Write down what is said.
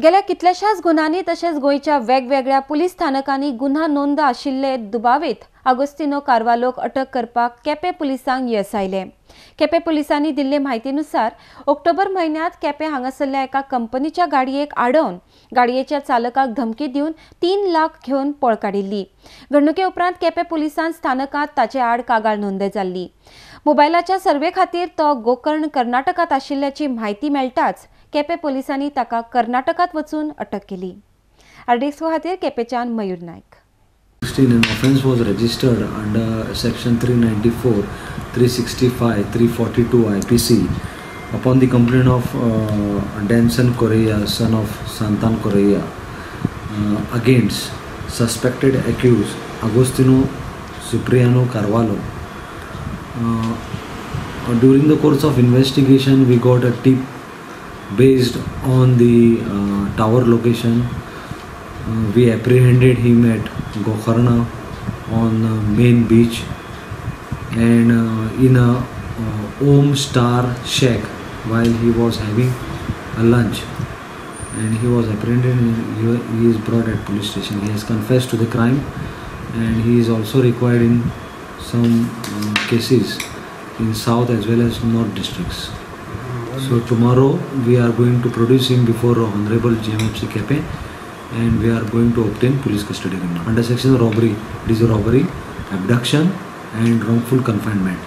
गेल्या कितल्याशाच गुन्ह्यांनी तसेच गोयच्या वेगवेगळ्या पुलीस स्थानकांनी गुन्हा नोंद आशिल्ले दुबावित आगोस्तिनो कारवालोक अटक करपाक केपें पुलिसांक येस आयले। केपें पुलिसांनी दिल्ले म्हायतीनुसार ऑक्टोबर म्हयन्यात केपें हांगासरल्या एका कंपनीच्या गाडयेक आडोवन गाडयेच्या चालकाक धमकी दिवन 3 लाख घेवन पळ काडिल्ली। घडणुके उपरांत केपें पुलिसांन स्थानकांत ताचे आड कागाळ नोंद जाल्ली। मोबायलाच्या सर्वे खातीर तो गोकर्ण कर्नाटकात आशिल्ल्याची म्हायती मेळटाच केपें पुलिसांनी ताका कर्नाटकात वचून अटक केली। आरडीएक्स खातीर केपेंच्यान मयूर नायक। An offence was registered under section 394, 365, 342 IPC upon the complaint of Danson Correa, son of Santan Correa, against suspected accused Agostino Cipriano Carvalho. During the course of investigation, we got a tip based on the tower location. We apprehended him at Gokarna on main beach and in a Om Star shack while he was having a lunch, and he was apprehended and he is brought at police station. He has confessed to the crime and he is also required in some cases in South as well as North districts. So tomorrow we are going to produce him before Honorable JMC Quepem, and we are going to obtain police custody under section robbery. It is a robbery, abduction and wrongful confinement.